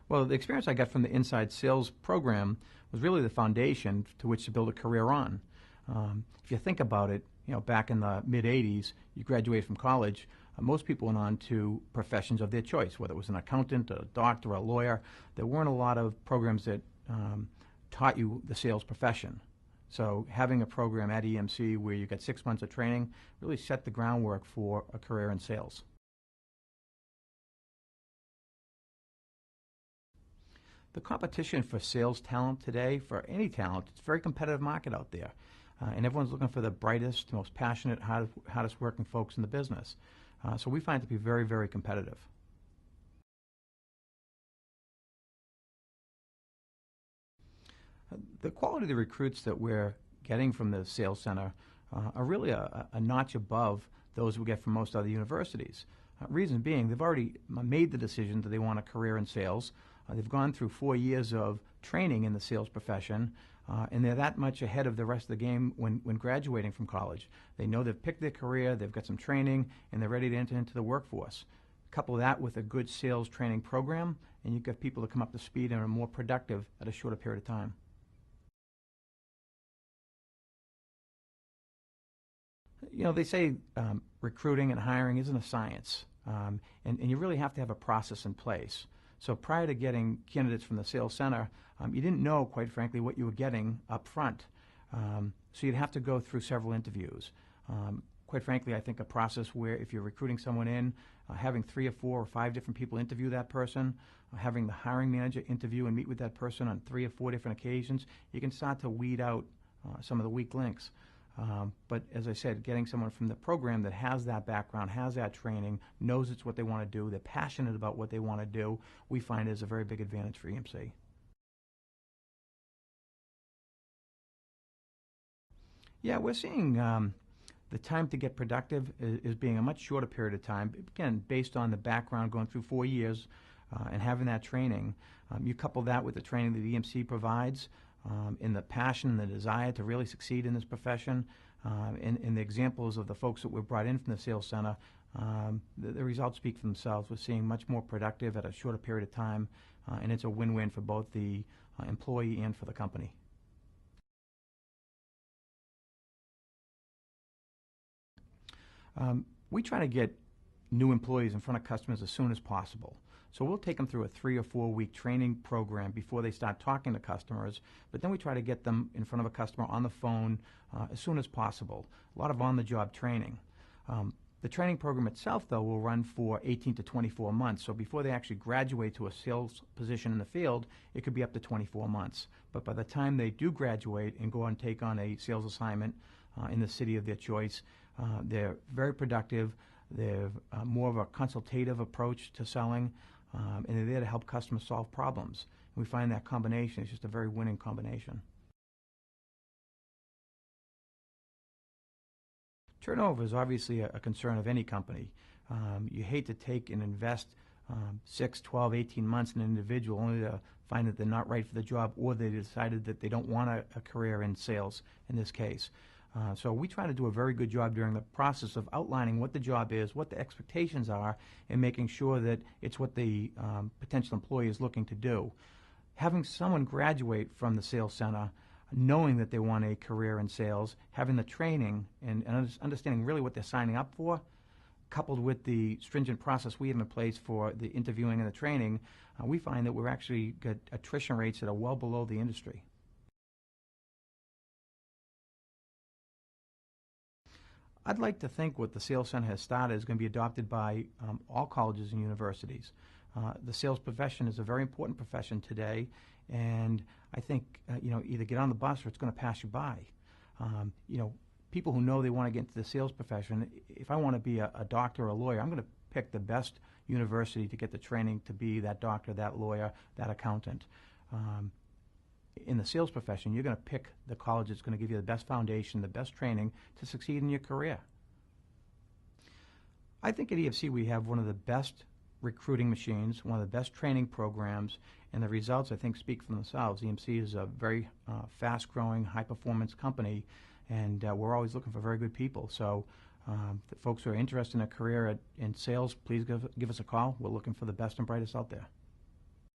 Well, the experience I got from the inside sales program was really the foundation to which to build a career on. If you think about it, back in the mid-'80s, you graduated from college, most people went on to professions of their choice, whether it was an accountant, a doctor, a lawyer. There weren't a lot of programs that taught you the sales profession. So having a program at EMC where you got 6 months of training really set the groundwork for a career in sales. The competition for sales talent today, for any talent, it's a very competitive market out there. And everyone's looking for the brightest, most passionate, hardest working folks in the business. So we find it to be very, very competitive. The quality of the recruits that we're getting from the sales center are really a notch above those we get from most other universities. Reason being, they've already made the decision that they want a career in sales. They've gone through 4 years of training in the sales profession, and they're that much ahead of the rest of the game when graduating from college. They know they've picked their career, they've got some training, and they're ready to enter into the workforce. Couple that with a good sales training program, and you've got people that come up to speed and are more productive at a shorter period of time. They say recruiting and hiring isn't a science, and you really have to have a process in place. So prior to getting candidates from the sales center, you didn't know, quite frankly, what you were getting up front. So you'd have to go through several interviews. Quite frankly, I think a process where if you're recruiting someone in, having 3 or 4 or 5 different people interview that person, having the hiring manager interview and meet with that person on 3 or 4 different occasions, you can start to weed out some of the weak links. But as I said, getting someone from the program that has that background, has that training, knows it's what they want to do, they're passionate about what they want to do, we find is a very big advantage for EMC. Yeah, we're seeing the time to get productive is being a much shorter period of time, again, based on the background going through 4 years and having that training. You couple that with the training that EMC provides, in the passion and the desire to really succeed in this profession, in the examples of the folks that were brought in from the sales center, the results speak for themselves. We're seeing much more productive at a shorter period of time, and it's a win-win for both the employee and for the company. We try to get new employees in front of customers as soon as possible. So we'll take them through a 3 or 4 week training program before they start talking to customers, but then we try to get them in front of a customer on the phone as soon as possible. A lot of on-the-job training. The training program itself, though, will run for 18 to 24 months. So before they actually graduate to a sales position in the field, it could be up to 24 months. But by the time they do graduate and go and take on a sales assignment in the city of their choice, they're very productive. They're more of a consultative approach to selling, and they're there to help customers solve problems. And we find that combination is just a very winning combination. Turnover is obviously a concern of any company. You hate to take and invest 6, 12, 18 months in an individual only to find that they're not right for the job, or they decided that they don't want a career in sales in this case. So we try to do a very good job during the process of outlining what the job is, what the expectations are, and making sure that it's what the potential employee is looking to do. Having someone graduate from the sales center, knowing that they want a career in sales, having the training and understanding really what they're signing up for, coupled with the stringent process we have in place for the interviewing and the training, we find that we're actually got attrition rates that are well below the industry. I'd like to think what the Sales Center has started is going to be adopted by all colleges and universities. The sales profession is a very important profession today, and I think either get on the bus or it's going to pass you by. People who know they want to get into the sales profession, if I want to be a doctor or a lawyer, I'm going to pick the best university to get the training to be that doctor, that lawyer, that accountant. In the sales profession, you're going to pick the college that's going to give you the best foundation, the best training to succeed in your career. I think at EFC we have one of the best recruiting machines, one of the best training programs, and the results, I think, speak for themselves. EMC is a very fast-growing, high-performance company, and we're always looking for very good people. So the folks who are interested in a career in sales, please give us a call. We're looking for the best and brightest out there.